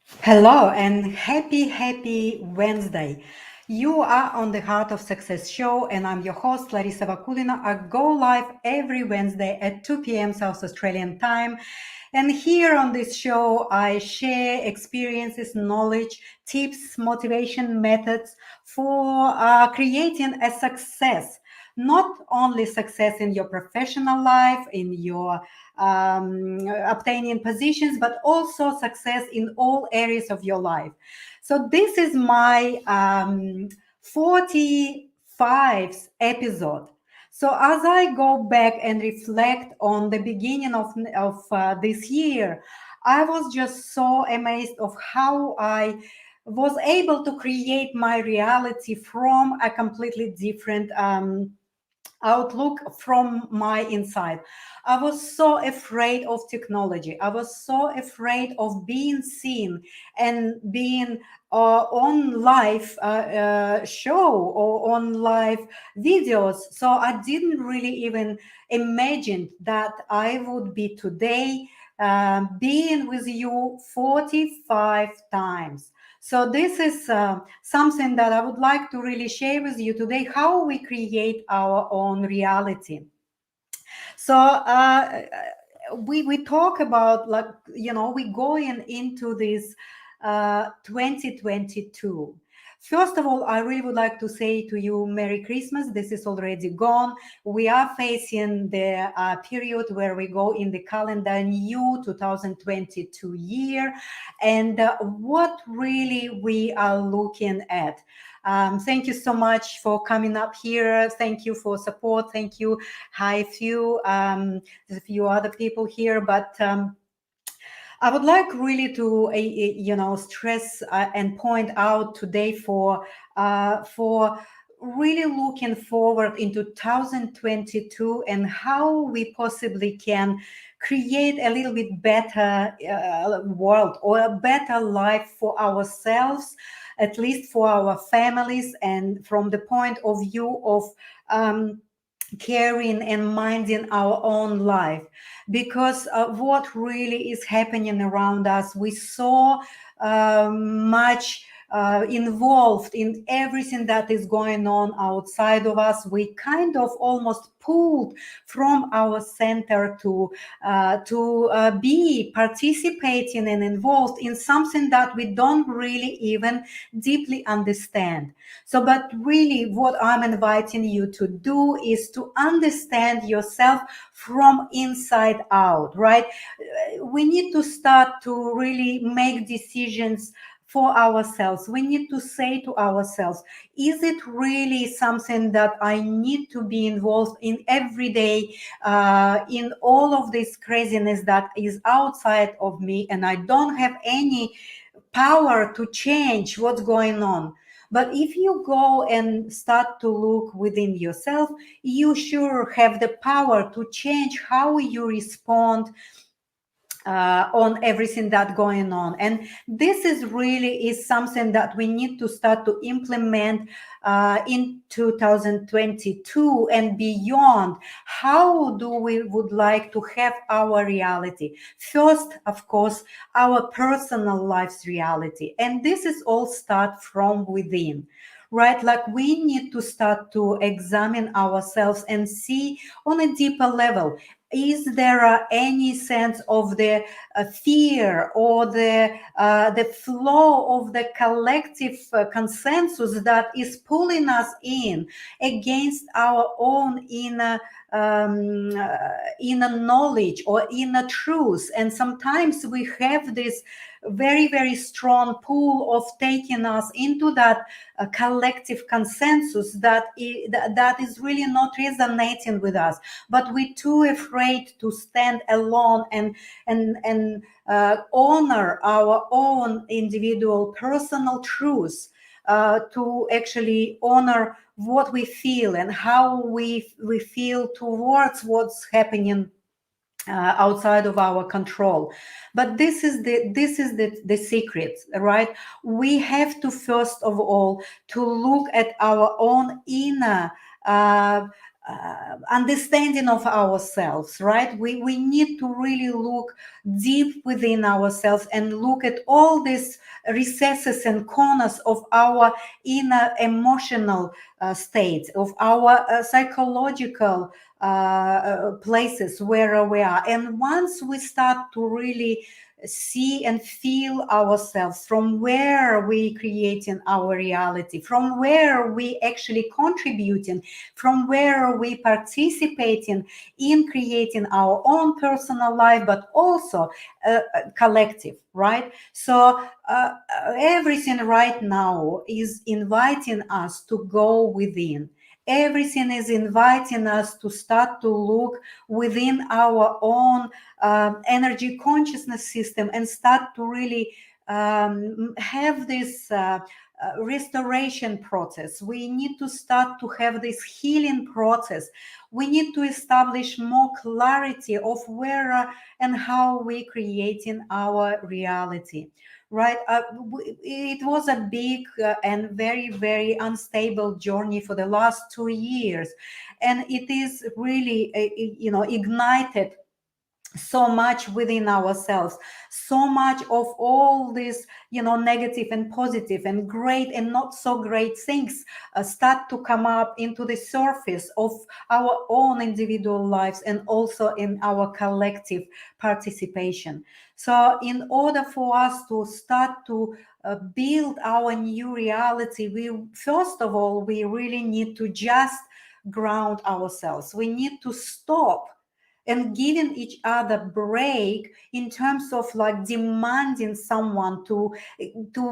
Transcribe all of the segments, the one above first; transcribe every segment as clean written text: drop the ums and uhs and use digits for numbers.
Hello and happy Wednesday. You are on the Heart of Success show, and I'm your host, Larissa Vakulina. I go live every Wednesday at 2 p.m. South Australian time. And here on this show, I share experiences, knowledge, tips, motivation methods for creating a success. Not only success in your professional life, in your obtaining positions, but also success in all areas of your life. So this is my 45th episode. So as I go back and reflect on the beginning of this year, I was just so amazed of how I was able to create my reality from a completely different outlook from my inside. I was so afraid of technology. I was so afraid of being seen and being on live show or on live videos. So I didn't really even imagine that I would be today being with you 45 times. So this is something that I would like to really share with you today, how we create our own reality. So we talk about, like, we going into this 2022. First of all, I really would like to say to you, Merry Christmas. This is already gone. We are facing the period where we go in the calendar new 2022 year. And what really we are looking at. Thank you so much for coming up here. Thank you for support. Thank you. Hi, there's a few other people here, but I would like really to, stress and point out today for really looking forward into 2022 and how we possibly can create a little bit better world or a better life for ourselves, at least for our families, and from the point of view of caring and minding our own life, because what really is happening around us, we saw much involved in everything that is going on outside of us. We kind of almost pulled from our center to be participating and involved in something that we don't really even deeply understand. So, but really, what I'm inviting you to do is to understand yourself from inside out, right? We need to start to really make decisions for ourselves. We need to say to ourselves, is it really something that I need to be involved in every day, in all of this craziness that is outside of me, and I don't have any power to change what's going on? But if you go and start to look within yourself, you sure have the power to change how you respond on everything that's going on. And this is really is something that we need to start to implement in 2022 and beyond. How do we would like to have our reality? First, of course, our personal life's reality. And this is all start from within, right? Like, we need to start to examine ourselves and see on a deeper level, is there any sense of the fear or the flow of the collective consensus that is pulling us in against our own inner knowledge or inner truth? And sometimes we have this very strong pull of taking us into that collective consensus that is really not resonating with us, but we're too afraid to stand alone and honor our own individual personal truth, to actually honor what we feel and how we feel towards what's happening outside of our control. But this is the secret, right? We have to first of all to look at our own inner understanding of ourselves, right? We need to really look deep within ourselves and look at all these recesses and corners of our inner emotional states, of our psychological places where we are. And once we start to really see and feel ourselves, from where we creating our reality, from where we actually contributing, from where we participating in creating our own personal life, but also collective, right? So everything right now is inviting us to go within. Everything is inviting us to start to look within our own energy consciousness system and start to really have this restoration process. We need to start to have this healing process. We need to establish more clarity of where and how we creating our reality, right? It was a big and very, very unstable journey for the last 2 years, and it is really ignited so much within ourselves, so much of all this negative and positive and great and not so great things start to come up into the surface of our own individual lives and also in our collective participation. So in order for us to start to build our new reality, we first of all, we really need to just ground ourselves. We need to stop and giving each other break in terms of like demanding someone to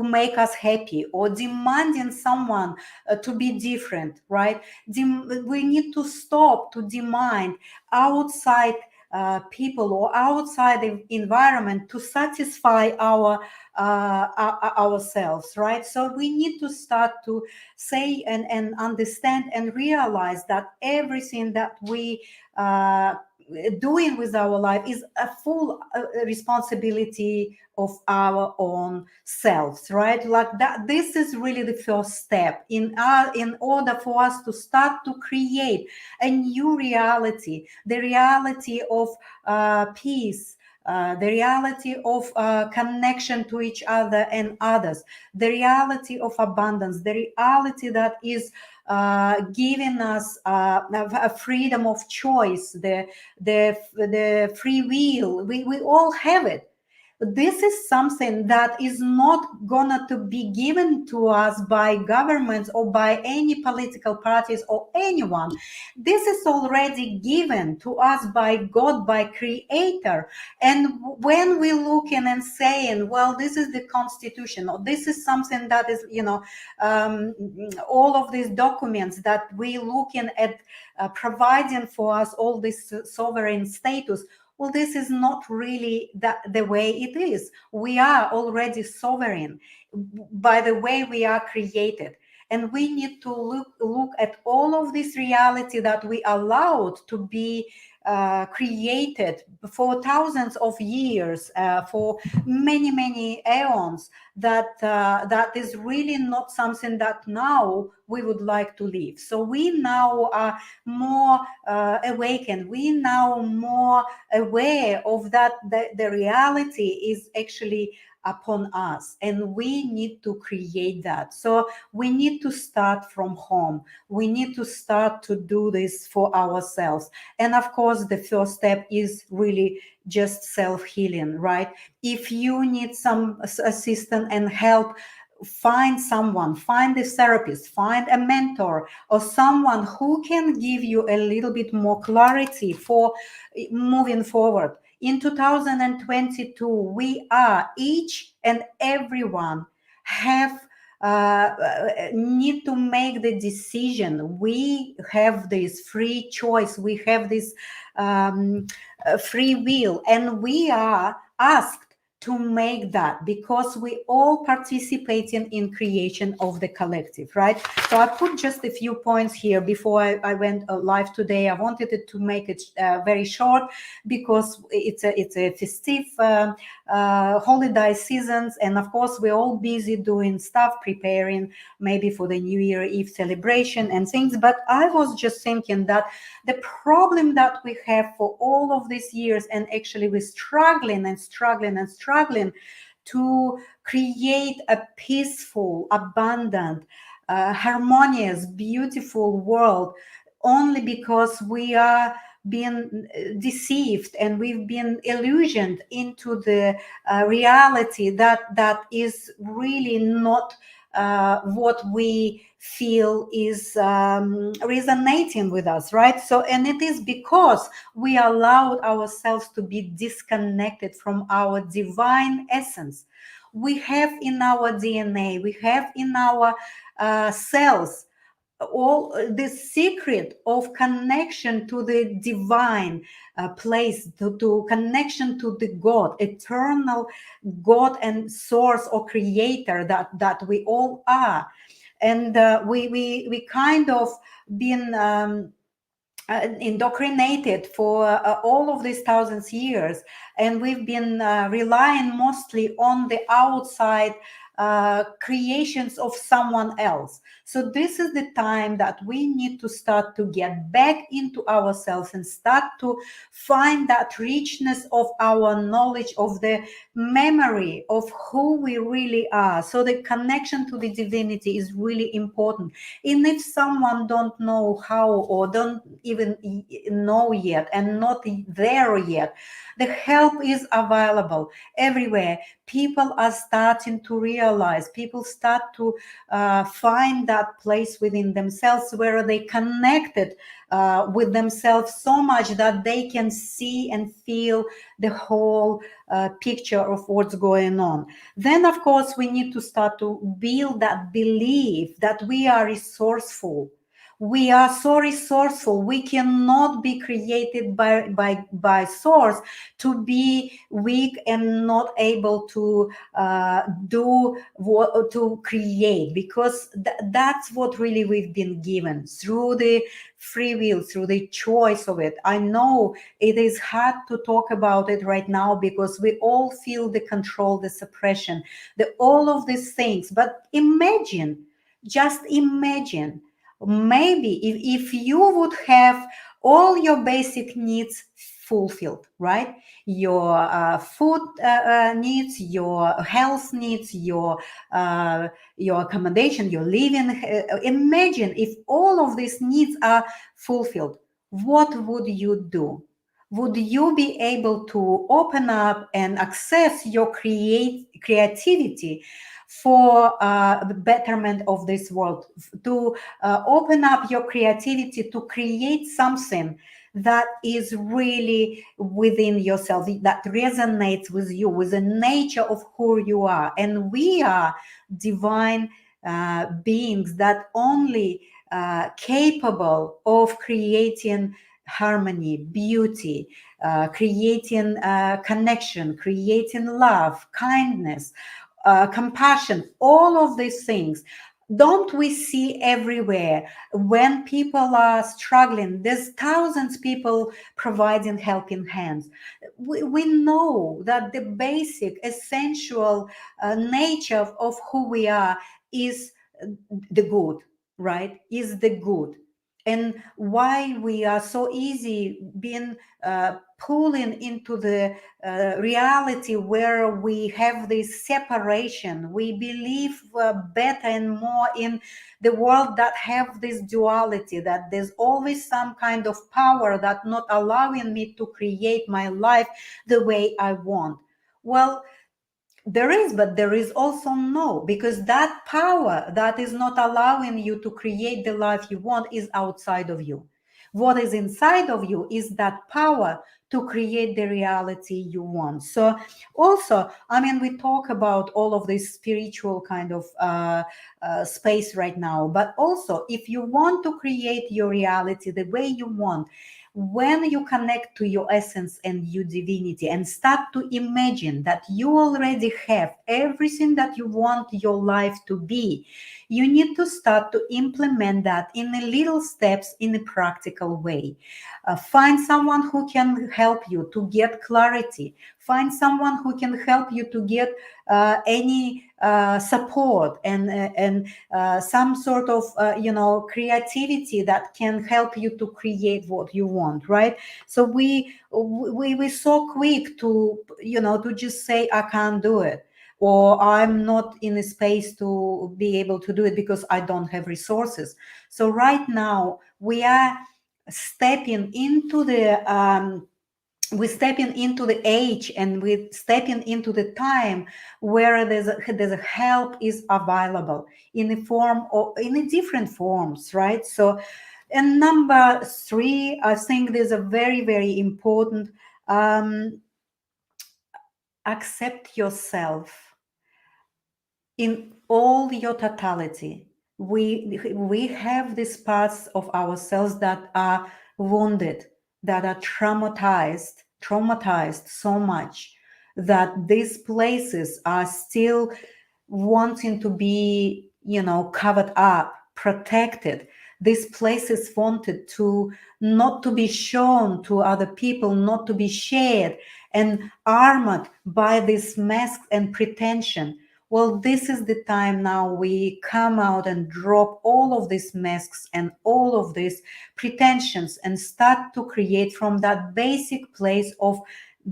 make us happy, or demanding someone to be different, right? We need to stop to demand outside people or outside the environment to satisfy ourselves, right? So we need to start to say and understand and realize that everything that we doing with our life is a full responsibility of our own selves, right? Like that, this is really the first step in order for us to start to create a new reality, the reality of peace, the reality of connection to each other and others, the reality of abundance, the reality that is giving us a freedom of choice, the free will. We all have it. This is something that is not gonna to be given to us by governments or by any political parties or anyone. This is already given to us by God, by Creator. And when we looking and saying, well, this is the Constitution, or this is something that is, all of these documents that we looking at providing for us all this sovereign status. Well, this is not really the way it is. We are already sovereign by the way we are created. And we need to look at all of this reality that we allowed to be created for thousands of years, for many, many aeons, that is really not something that now we would like to live. So we now are more awakened. We now more aware of that the reality is actually upon us, and we need to create that. So we need to start from home. We need to start to do this for ourselves. And of course, the first step is really just self-healing, right? If you need some assistance and help, find someone, find a therapist, find a mentor, or someone who can give you a little bit more clarity for moving forward. In 2022, we are, each and everyone have need to make the decision. We have this free choice. We have this free will, and we are asked to make that, because we all participating in creation of the collective, right? So I put just a few points here before I went live today. I wanted to make it very short, because it's a festive holiday seasons, and of course we're all busy doing stuff, preparing maybe for the New Year Eve celebration and things. But I was just thinking that the problem that we have for all of these years, and actually we're struggling and struggling and struggling to create a peaceful, abundant, harmonious, beautiful world, only because we are being deceived and we've been illusioned into the reality that is really not what we feel is resonating with us, right? So, and it is because we allowed ourselves to be disconnected from our divine essence. We have in our DNA, we have in our cells all the secret of connection to the divine place, to connection to the God, eternal God and source or creator that we all are. And we kind of been indoctrinated for all of these thousands years, and we've been relying mostly on the outside creations of someone else. So this is the time that we need to start to get back into ourselves and start to find that richness of our knowledge, of the memory of who we really are. So the connection to the divinity is really important. And if someone don't know how, or don't even know yet and not there yet, the help is available everywhere. People are starting to realize, people start to find that place within themselves where they connected with themselves so much that they can see and feel the whole picture of what's going on. Then of course we need to start to build that belief that we are resourceful. We are so resourceful. We cannot be created by source to be weak and not able to do what to create, because that's what really we've been given through the free will, through the choice of it. I know it is hard to talk about it right now because we all feel the control, the suppression, all of these things. But imagine, just imagine, maybe if you would have all your basic needs fulfilled, right? Your food needs, your health needs, your accommodation, your living. Imagine if all of these needs are fulfilled. What would you do? Would you be able to open up and access your creativity for the betterment of this world, to open up your creativity to create something that is really within yourself, that resonates with you, with the nature of who you are? And we are divine beings that only capable of creating harmony, beauty, creating connection, creating love, kindness, compassion, all of these things. Don't we see everywhere when people are struggling? There's thousands of people providing helping hands. We know that the basic, essential nature of who we are is the good, right? Is the good. And why we are so easy being pulling into the reality where we have this separation. We believe better and more in the world that have this duality, that there's always some kind of power that not allowing me to create my life the way I want. Well, there is, but there is also no, because that power that is not allowing you to create the life you want is outside of you. What is inside of you is that power to create the reality you want. So also, I mean, we talk about all of this spiritual kind of space right now, but also if you want to create your reality the way you want, when you connect to your essence and your divinity and start to imagine that you already have everything that you want your life to be, you need to start to implement that in a little steps in a practical way. Find someone who can help you to get clarity. find someone who can help you to get any support and some sort of creativity that can help you to create what you want, right? So we so quick to to just say I can't do it, or I'm not in a space to be able to do it because I don't have resources. So right now we are stepping into the we're stepping into the age, and we're stepping into the time where there's a help is available in a form or in a different forms, right? So, and number three, I think there's a very, very important, um, accept yourself in all your totality. We have these parts of ourselves that are wounded, that are traumatized so much that these places are still wanting to be, covered up, protected. These places wanted to not to be shown to other people, not to be shared, and armored by this mask and pretension. Well, this is the time now we come out and drop all of these masks and all of these pretensions and start to create from that basic place of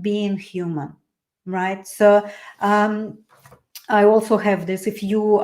being human, right? So I also have this a few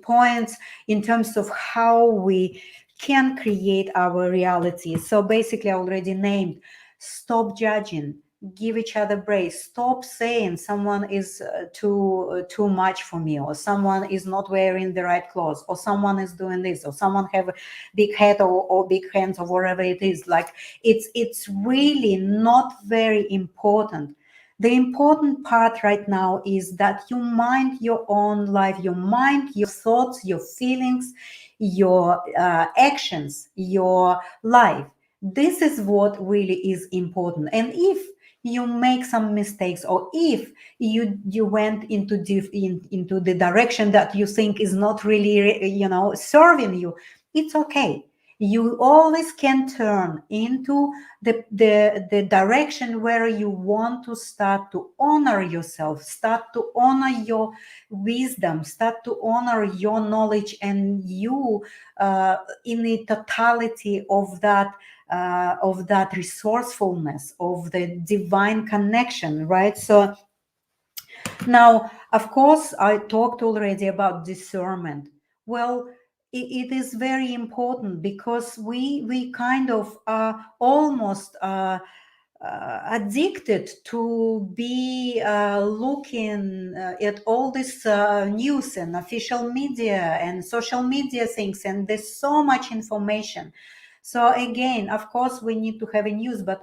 points in terms of how we can create our reality. So basically, I already named: stop judging, give each other grace, stop saying someone is too much for me, or someone is not wearing the right clothes, or someone is doing this, or someone have a big head or big hands, or whatever it is. Like it's really not very important. The important part right now is that you mind your own life, you mind your thoughts, your feelings, your actions, your life. This is what really is important. And if you make some mistakes, or if you went into the direction that you think is not really serving you, it's okay. You always can turn into the direction where you want to start to honor yourself, start to honor your wisdom, start to honor your knowledge, and you in the totality of that resourcefulness, of the divine connection, right? So now, of course, I talked already about discernment. Well, it is very important because we kind of are almost addicted to be looking at all this news and official media and social media things, and there's so much information. So again, of course, we need to have a news, but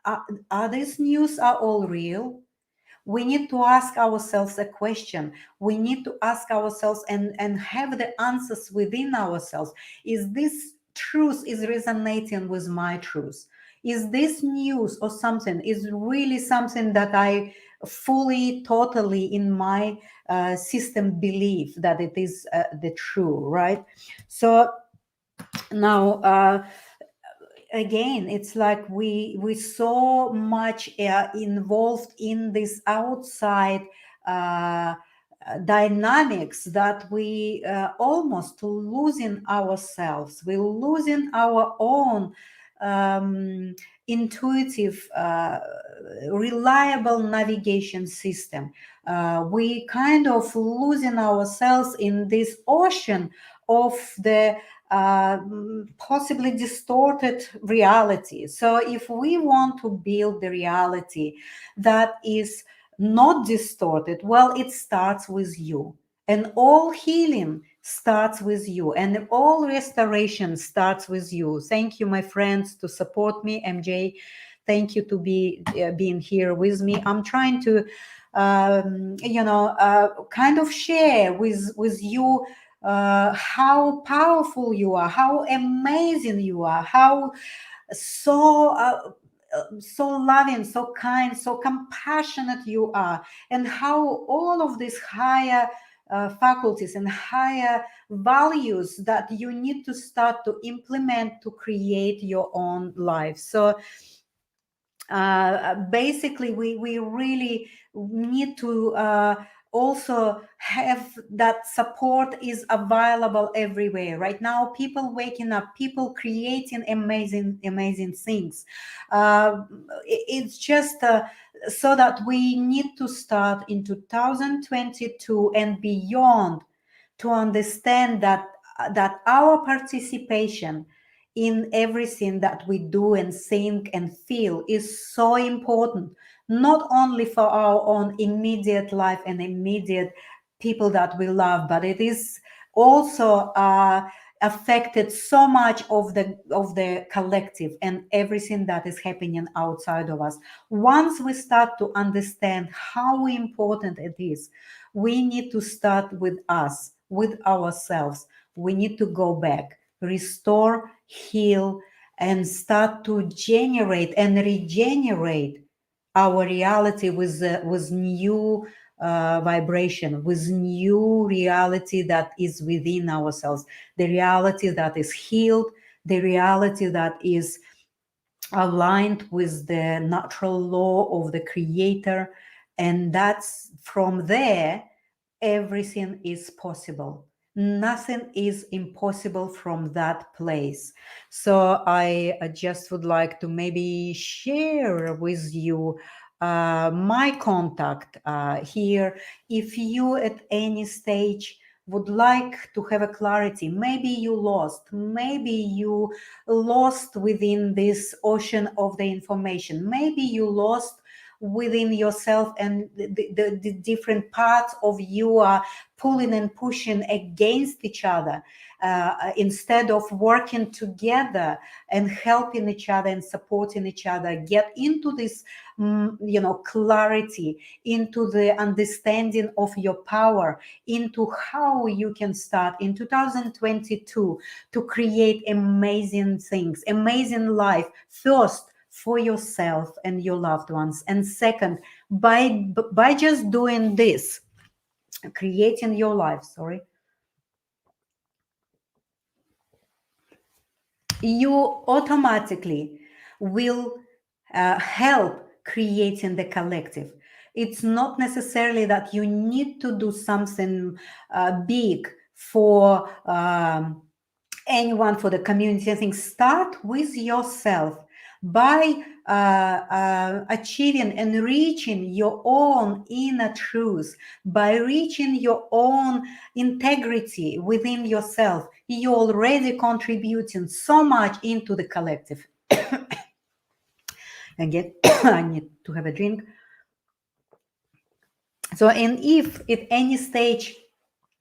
are these news are all real? We need to ask ourselves a question. We need to ask ourselves and have the answers within ourselves. Is this truth is resonating with my truth? Is this news or something is really something that I fully, totally in my system believe that it is the true, right? So now again, it's like we so much involved in this outside uh, dynamics that we almost losing ourselves, we're losing our own um, intuitive reliable navigation system. We kind of losing ourselves in this ocean of the possibly distorted reality. So, if we want to build the reality that is not distorted, well, it starts with you. And all healing starts with you, and all restoration starts with you. Thank you, my friends, to support me. MJ, thank you to be being here with me. I'm trying to kind of share with you how powerful you are, how amazing you are, how so so loving, so kind, so compassionate you are, and how all of these higher faculties and higher values that you need to start to implement to create your own life. So basically we really need to also have that support is available everywhere right now. People waking up, people creating amazing things. It's just so that we need to start in 2022 and beyond to understand that our participation in everything that we do and think and feel is so important, not only for our own immediate life and immediate people that we love, but it is also affected so much of the collective and everything that is happening outside of us. Once we start to understand how important it is, we need to start with us, with ourselves. We need to go back, restore, heal, and start to generate and regenerate our reality with new vibration, with new reality that is within ourselves, the reality that is healed, the reality that is aligned with the natural law of the creator. And that's from there everything is possible. Nothing is impossible from that place. So I just would like to maybe share with you my contact here. If you at any stage would like to have a clarity, maybe you lost, maybe you lost within this ocean of the information, maybe you lost within yourself, and the different parts of you are pulling and pushing against each other instead of working together and helping each other and supporting each other get into this clarity, into the understanding of your power, into how you can start in 2022 to create amazing things, amazing life. First, for yourself and your loved ones, and second, by just doing this, creating your life, you automatically will help creating the collective. It's not necessarily that you need to do something big for anyone, for the community. I think start with yourself by achieving and reaching your own inner truth, by reaching your own integrity within yourself. You're already contributing so much into the collective. Again, I need to have a drink. So, and if at any stage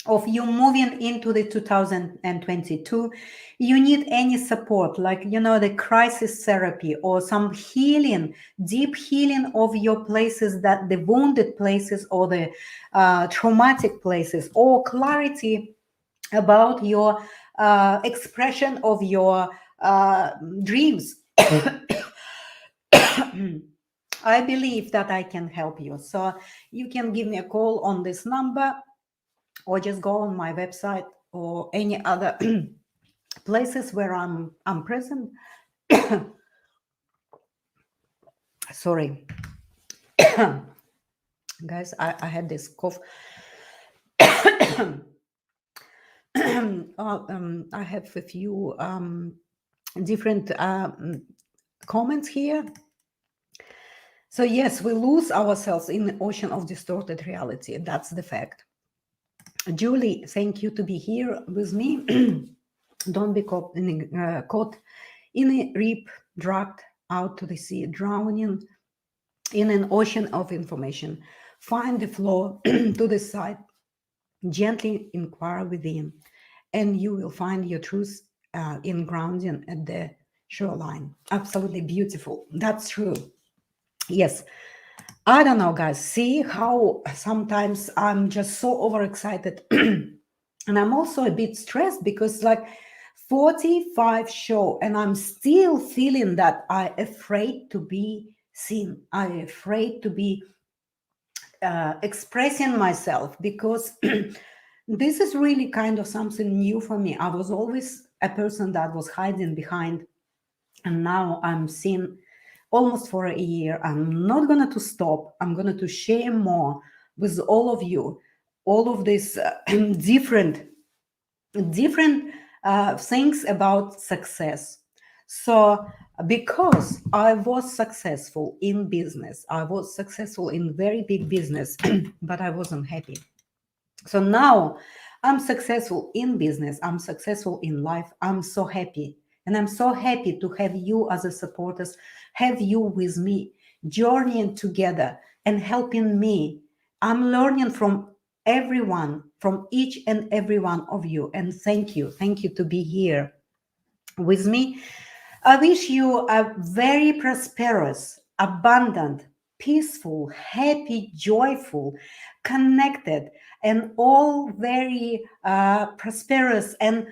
of you moving into the 2022, you need any support, like the crisis therapy or some healing, deep healing of your places, that the wounded places or the traumatic places, or clarity about your expression of your dreams. I believe that I can help you. So you can give me a call on this number, or just go on my website or any other places where I'm present. Sorry, guys, I had this cough. I have a few different comments here. So yes, we lose ourselves in the ocean of distorted reality. That's the fact. Julie, thank you to be here with me. Don't be caught in a reef, dragged out to the sea, drowning in an ocean of information. Find the floor to the side, gently inquire within, and you will find your truth in grounding at the shoreline. Absolutely beautiful. That's true. Yes. I don't know, guys. See how sometimes I'm just so overexcited. And I'm also a bit stressed because, like, 45 show, and I'm still feeling that I'm afraid to be seen. I'm afraid to be expressing myself, because this is really kind of something new for me. I was always a person that was hiding behind, and now I'm seen almost for a year. I'm not going to stop. I'm going to share more with all of you, all of these different things about success. So, because I was successful in business, I was successful in very big business, but I wasn't happy. So now I'm successful in business, I'm successful in life, I'm so happy. And I'm so happy to have you as a supporters, have you with me, journeying together and helping me. I'm learning from everyone, from each and every one of you. And thank you. Thank you to be here with me. I wish you a very prosperous, abundant, peaceful, happy, joyful, connected, and all very prosperous and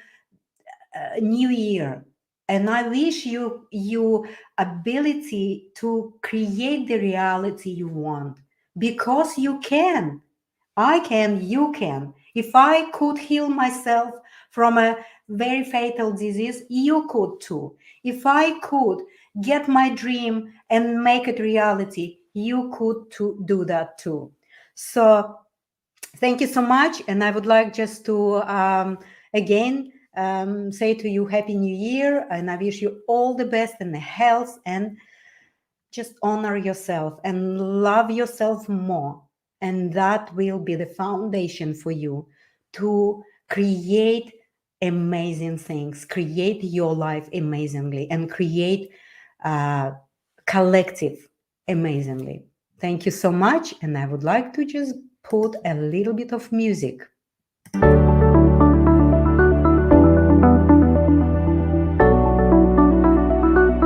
new year. And I wish you ability to create the reality you want, because you can. I can, you can. If I could heal myself from a very fatal disease, you could too. If I could get my dream and make it reality, you could to do that too. So thank you so much. And I would like just to again say to you Happy New Year. And I wish you all the best and the health, and just honor yourself and love yourself more. And that will be the foundation for you to create amazing things, create your life amazingly, and create collective amazingly. Thank you so much. And I would like to just put a little bit of music.